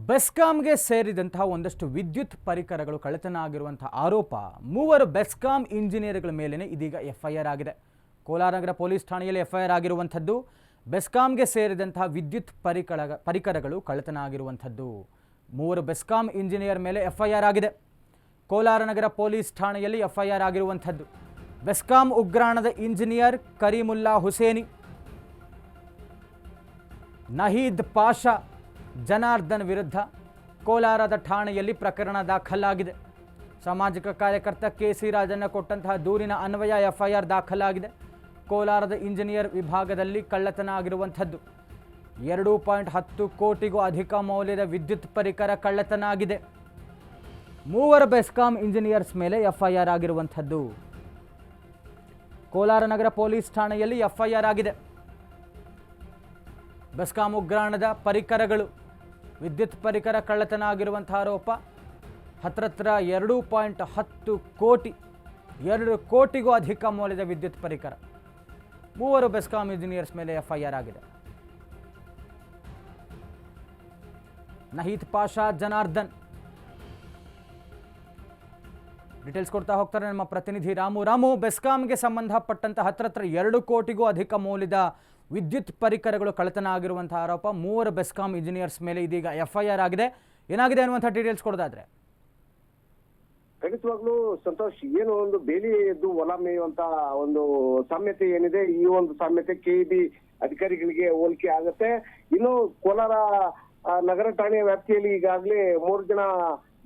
ಬೆಸ್ಕಾಂಗೆ ಸೇರಿದಂತಹ ಒಂದಷ್ಟು ವಿದ್ಯುತ್ ಪರಿಕರಗಳು ಕಳ್ಳತನ ಆಗಿರುವಂತಹ ಆರೋಪ ಮೂವರು ಬೆಸ್ಕಾಂ ಇಂಜಿನಿಯರ್ಗಳ ಮೇಲೇನೆ ಇದೀಗ ಎಫ್ಐಆರ್ ಆಗಿದೆ. ಕೋಲಾರ ನಗರ ಪೊಲೀಸ್ ಠಾಣೆಯಲ್ಲಿ ಎಫ್ಐಆರ್ ಆಗಿರುವಂಥದ್ದು ಬೆಸ್ಕಾಂಗೆ ಸೇರಿದಂತಹ ವಿದ್ಯುತ್ ಪರಿಕರಗಳು ಕಳ್ಳತನ ಆಗಿರುವಂಥದ್ದು. ಮೂವರು ಬೆಸ್ಕಾಂ ಇಂಜಿನಿಯರ್ ಮೇಲೆ ಎಫ್ಐಆರ್ ಆಗಿದೆ. ಕೋಲಾರ ನಗರ ಪೊಲೀಸ್ ಠಾಣೆಯಲ್ಲಿ ಎಫ್ಐಆರ್ ಆಗಿರುವಂಥದ್ದು ಬೆಸ್ಕಾಂ ಉಗ್ರಾಣದ ಇಂಜಿನಿಯರ್ ಕರೀಮುಲ್ಲಾ ಹುಸೇನಿ, ನಹೀದ್ ಪಾಷಾ, ಜನಾರ್ದನ್ ವಿರುದ್ಧ ಕೋಲಾರದ ಠಾಣೆಯಲ್ಲಿ ಪ್ರಕರಣ ದಾಖಲಾಗಿದೆ. ಸಾಮಾಜಿಕ ಕಾರ್ಯಕರ್ತ ಕೆಸಿ ರಾಜಣ್ಣ ಕೊಟ್ಟಂತಹ ದೂರಿನ ಅನ್ವಯ ಎಫ್ಐಆರ್ ದಾಖಲಾಗಿದೆ. ಕೋಲಾರದ ಇಂಜಿನಿಯರ್ ವಿಭಾಗದಲ್ಲಿ ಕಳ್ಳತನ ಆಗಿರುವಂಥದ್ದು 2.10 ಕೋಟಿಗೂ ಅಧಿಕ ಮೌಲ್ಯದ ವಿದ್ಯುತ್ ಪರಿಕರ ಕಳ್ಳತನ ಆಗಿದೆ. ಮೂವರು ಬೆಸ್ಕಾಂ ಇಂಜಿನಿಯರ್ಸ್ ಮೇಲೆ ಎಫ್ಐಆರ್ ಆಗಿರುವಂಥದ್ದು. ಕೋಲಾರ ನಗರ ಪೊಲೀಸ್ ಠಾಣೆಯಲ್ಲಿ ಎಫ್ಐಆರ್ ಆಗಿದೆ. ಬೆಸ್ಕಾಂ ಉಗ್ರಾಣದ ಪರಿಕರಗಳು ವಿದ್ಯುತ್ ಪರಿಕರ ಕಳ್ಳತನ ಆಗಿರುವಂಥ ಆರೋಪ ಹತ್ರ 2.10 ಕೋಟಿ 2 ಕೋಟಿಗೂ ಅಧಿಕ ಮೌಲ್ಯದ ವಿದ್ಯುತ್ ಪರಿಕರ. ಮೂವರು ಬೆಸ್ಕಾಂ ಇಂಜಿನಿಯರ್ಸ್ ಮೇಲೆ ಎಫ್ಐಆರ್ ಆಗಿದೆ. ನಹೀದ್ ಪಾಷಾ, ಜನಾರ್ದನ್. ಡೀಟೇಲ್ಸ್ ಕೊಡ್ತಾ ಹೋಗ್ತಾರೆ ನಮ್ಮ ಪ್ರತಿನಿಧಿ ರಾಮು. ಬೆಸ್ಕಾಂಗೆ ಸಂಬಂಧಪಟ್ಟಂತ ಹತ್ರ 2 ಕೋಟಿಗೂ ಅಧಿಕ ಮೌಲ್ಯದ ವಿದ್ಯುತ್ ಪರಿಕರಗಳು ಕಳ್ಳತನ ಆಗಿರುವಂತಹ ಆರೋಪ ಮೂವರು ಬೆಸ್ಕಾಂ ಇಂಜಿನಿಯರ್ಸ್ ಮೇಲೆ ಇದೀಗ ಎಫ್ಐಆರ್ ಆಗಿದೆ. ಏನಾಗಿದೆ ಅನ್ನುವಂಥ ಡೀಟೇಲ್ಸ್ ಕೊಡೋದಾದ್ರೆ ಖಂಡಿತವಾಗ್ಲೂ ಸಂತೋಷ್, ಏನು ಒಂದು ಬೇಲಿ ಎದ್ದು ಹೊಲ ಮೇಯುವಂತ ಒಂದು ಸಾಮ್ಯತೆ ಏನಿದೆ, ಈ ಒಂದು ಸಾಮ್ಯತೆ ಕೆಇಬಿ ಅಧಿಕಾರಿಗಳಿಗೆ ಹೋಲಿಕೆ ಆಗುತ್ತೆ. ಇನ್ನು ಕೋಲಾರ ನಗರ ಠಾಣೆಯ ವ್ಯಾಪ್ತಿಯಲ್ಲಿ ಈಗಾಗಲೇ 3 ಜನ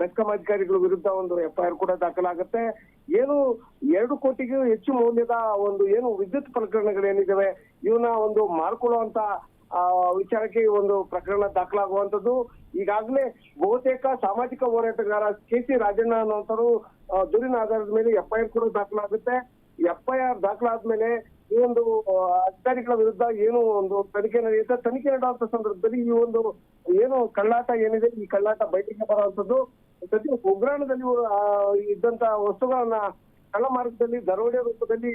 ಬೆಸ್ಕಾಂ ಅಧಿಕಾರಿಗಳ ವಿರುದ್ಧ ಒಂದು ಎಫ್ಐಆರ್ ಕೂಡ ದಾಖಲಾಗುತ್ತೆ. ಏನು 2 ಕೋಟಿಗೂ ಹೆಚ್ಚು ಮೌಲ್ಯದ ಒಂದು ಏನು ವಿದ್ಯುತ್ ಪ್ರಕರಣಗಳೇನಿದ್ದಾವೆ ಇವನ್ನ ಒಂದು ಮಾರ್ಕೊಳ್ಳುವಂತ ವಿಚಾರಕ್ಕೆ ಒಂದು ಪ್ರಕರಣ ದಾಖಲಾಗುವಂತದ್ದು. ಈಗಾಗಲೇ ಬಹುತೇಕ ಸಾಮಾಜಿಕ ಹೋರಾಟಗಾರ ಕೆಸಿ ರಾಜಣ್ಣ ಅನ್ನುವಂಥವ್ರು ದೂರಿನ ಆಧಾರದ ಮೇಲೆ ಎಫ್ಐಆರ್ ಕೂಡ ದಾಖಲಾಗುತ್ತೆ. ಎಫ್ಐಆರ್ ದಾಖಲಾದ್ಮೇಲೆ ಈ ಒಂದು ಅಧಿಕಾರಿಗಳ ವಿರುದ್ಧ ಏನು ಒಂದು ತನಿಖೆ ನಡೆಯುತ್ತೆ. ತನಿಖೆ ನಡೆಯುವಂತ ಸಂದರ್ಭದಲ್ಲಿ ಈ ಒಂದು ಏನು ಕಳ್ಳಾಟ ಏನಿದೆ ಈ ಕಳ್ಳಾಟ ಬಯಟಿಗೆ ಬರುವಂತದ್ದು. ಸದ್ಯ ಉಗ್ರಾಣದಲ್ಲಿ ಇದ್ದಂತ ವಸ್ತುಗಳನ್ನ ಕಳ್ಳ ಮಾರ್ಗದಲ್ಲಿ ದರೋಡೆ ರೂಪದಲ್ಲಿ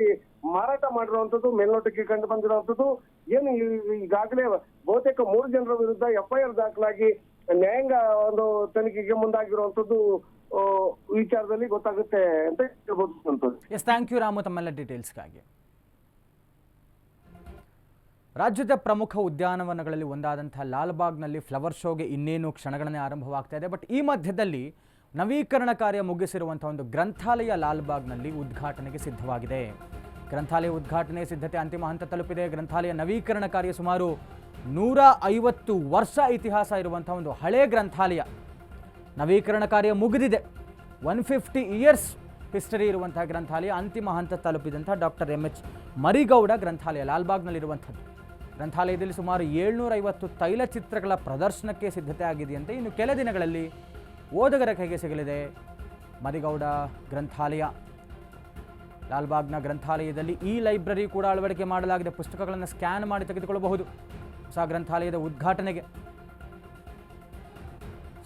ಮಾರಾಟ ಮಾಡಿರುವಂತದ್ದು ಮೇಲ್ನೋಟಕ್ಕೆ ಕಂಡು ಬಂದಿರುವಂತದ್ದು. ಏನು ಈಗಾಗಲೇ ಬಹುತೇಕ 3 ಜನರ ವಿರುದ್ಧ ಎಫ್ಐಆರ್ ದಾಖಲಾಗಿ ನ್ಯಾಯಾಂಗ ಒಂದು ತನಿಖೆಗೆ ಮುಂದಾಗಿರುವಂತದ್ದು ವಿಚಾರದಲ್ಲಿ ಗೊತ್ತಾಗುತ್ತೆ ಅಂತ ಹೇಳ್ಬೋದು. ಎಸ್, ಥ್ಯಾಂಕ್ ಯು ರಾಮು ತಮ್ಮೆಲ್ಲ ಡೀಟೇಲ್ಸ್ಗಾಗಿ. ರಾಜ್ಯದ ಪ್ರಮುಖ ಉದ್ಯಾನವನಗಳಲ್ಲಿ ಒಂದಾದಂತಹ ಲಾಲ್ಬಾಗ್ನಲ್ಲಿ ಫ್ಲವರ್ ಶೋಗೆ ಇನ್ನೇನು ಕ್ಷಣಗಣನೆ ಆರಂಭವಾಗ್ತಾ ಇದೆ. ಬಟ್ ಈ ಮಧ್ಯದಲ್ಲಿ ನವೀಕರಣ ಕಾರ್ಯ ಮುಗಿಸಿರುವಂಥ ಒಂದು ಗ್ರಂಥಾಲಯ ಲಾಲ್ಬಾಗ್ನಲ್ಲಿ ಉದ್ಘಾಟನೆಗೆ ಸಿದ್ಧವಾಗಿದೆ. ಗ್ರಂಥಾಲಯ ಉದ್ಘಾಟನೆ ಸಿದ್ಧತೆ ಅಂತಿಮ ಹಂತ ತಲುಪಿದೆ. ಗ್ರಂಥಾಲಯ ನವೀಕರಣ ಕಾರ್ಯ ಸುಮಾರು 150 ವರ್ಷ ಇತಿಹಾಸ ಇರುವಂಥ ಒಂದು ಹಳೆಯ ಗ್ರಂಥಾಲಯ. ನವೀಕರಣ ಕಾರ್ಯ ಮುಗಿದಿದೆ. 150 ಇಯರ್ಸ್ ಹಿಸ್ಟರಿ ಇರುವಂತಹ ಗ್ರಂಥಾಲಯ ಅಂತಿಮ ಹಂತ ತಲುಪಿದಂಥ ಡಾಕ್ಟರ್ ಎಂ.ಎಚ್. ಮರಿಗೌಡ ಗ್ರಂಥಾಲಯ ಲಾಲ್ಬಾಗ್ನಲ್ಲಿರುವಂಥದ್ದು. ಗ್ರಂಥಾಲಯದಲ್ಲಿ ಸುಮಾರು 750 ತೈಲಚಿತ್ರಗಳ ಪ್ರದರ್ಶನಕ್ಕೆ ಸಿದ್ಧತೆ ಆಗಿದೆಯಂತೆ. ಇನ್ನು ಕೆಲ ದಿನಗಳಲ್ಲಿ ಓದುಗರ ಕೈಗೆ ಸಿಗಲಿದೆ ಮರಿಗೌಡ ಗ್ರಂಥಾಲಯ. ಲಾಲ್ಬಾಗ್ನ ಗ್ರಂಥಾಲಯದಲ್ಲಿ ಈ ಲೈಬ್ರರಿ ಕೂಡ ಅಳವಡಿಕೆ ಮಾಡಲಾಗಿದೆ. ಪುಸ್ತಕಗಳನ್ನು ಸ್ಕ್ಯಾನ್ ಮಾಡಿ ತೆಗೆದುಕೊಳ್ಳಬಹುದು. ಹೊಸ ಗ್ರಂಥಾಲಯದ ಉದ್ಘಾಟನೆಗೆ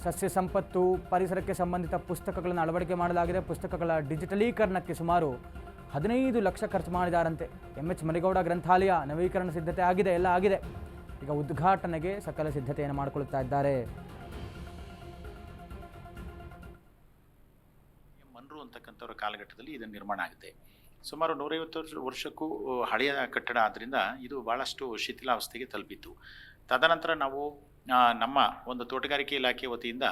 ಸಸ್ಯ ಸಂಪತ್ತು, ಪರಿಸರಕ್ಕೆ ಸಂಬಂಧಿತ ಪುಸ್ತಕಗಳನ್ನು ಅಳವಡಿಕೆ ಮಾಡಲಾಗಿದೆ. ಪುಸ್ತಕಗಳ ಡಿಜಿಟಲೀಕರಣಕ್ಕೆ ಸುಮಾರು 15 ಲಕ್ಷ ಖರ್ಚು ಮಾಡಿದಾರಂತೆ. ಎಂ.ಎಚ್. ಮರಿಗೌಡ ಗ್ರಂಥಾಲಯ ನವೀಕರಣ ಸಿದ್ಧತೆ ಆಗಿದೆ, ಎಲ್ಲ ಆಗಿದೆ. ಈಗ ಉದ್ಘಾಟನೆಗೆ ಸಕಲ ಸಿದ್ಧತೆಯನ್ನು ಮಾಡಿಕೊಳ್ಳುತ್ತಾ ಇದ್ದಾರೆ. ಮನ್ರು ಅಂತಕ್ಕಂಥವ್ರ ಕಾಲಘಟ್ಟದಲ್ಲಿ ಇದನ್ನು ನಿರ್ಮಾಣ ಆಗುತ್ತೆ. ಸುಮಾರು 150 ವರ್ಷಕ್ಕೂ ಹಳೆಯ ಕಟ್ಟಡ ಆದ್ದರಿಂದ ಇದು ಭಾಳಷ್ಟು ಶಿಥಿಲಾವಸ್ಥೆಗೆ ತಲುಪಿತ್ತು. ತದನಂತರ ನಾವು ನಮ್ಮ ಒಂದು ತೋಟಗಾರಿಕೆ ಇಲಾಖೆ ವತಿಯಿಂದ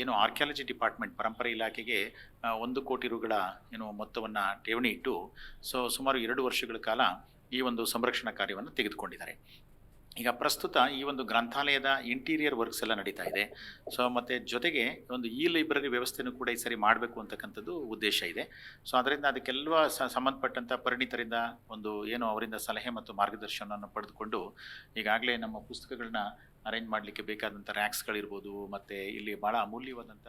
ಏನು ಆರ್ಕಿಯಾಲಜಿ ಡಿಪಾರ್ಟ್ಮೆಂಟ್ ಪರಂಪರೆ ಇಲಾಖೆಗೆ 1 ಕೋಟಿ ರುಗಳ ಏನು ಮೊತ್ತವನ್ನು ಠೇವಣಿ ಇಟ್ಟು ಸುಮಾರು 2 ವರ್ಷಗಳ ಕಾಲ ಈ ಒಂದು ಸಂರಕ್ಷಣಾ ಕಾರ್ಯವನ್ನು ತೆಗೆದುಕೊಂಡಿದ್ದಾರೆ. ಈಗ ಪ್ರಸ್ತುತ ಈ ಒಂದು ಗ್ರಂಥಾಲಯದ ಇಂಟೀರಿಯರ್ ವರ್ಕ್ಸ್ ಎಲ್ಲ ನಡೀತಾ ಇದೆ. ಮತ್ತು ಜೊತೆಗೆ ಒಂದು ಈ ಲೈಬ್ರರಿ ವ್ಯವಸ್ಥೆನೂ ಕೂಡ ಈ ಸರಿ ಮಾಡಬೇಕು ಅಂತಕ್ಕಂಥದ್ದು ಉದ್ದೇಶ ಇದೆ. ಅದರಿಂದ ಅದಕ್ಕೆಲ್ಲ ಸಂಬಂಧಪಟ್ಟಂಥ ಪರಿಣಿತರಿಂದ ಒಂದು ಏನು ಅವರಿಂದ ಸಲಹೆ ಮತ್ತು ಮಾರ್ಗದರ್ಶನವನ್ನು ಪಡೆದುಕೊಂಡು ಈಗಾಗಲೇ ನಮ್ಮ ಪುಸ್ತಕಗಳನ್ನ ಅರೇಂಜ್ ಮಾಡಲಿಕ್ಕೆ ಬೇಕಾದಂಥ ರ್ಯಾಕ್ಸ್ಗಳಿರ್ಬೋದು, ಮತ್ತು ಇಲ್ಲಿ ಭಾಳ ಅಮೂಲ್ಯವಾದಂಥ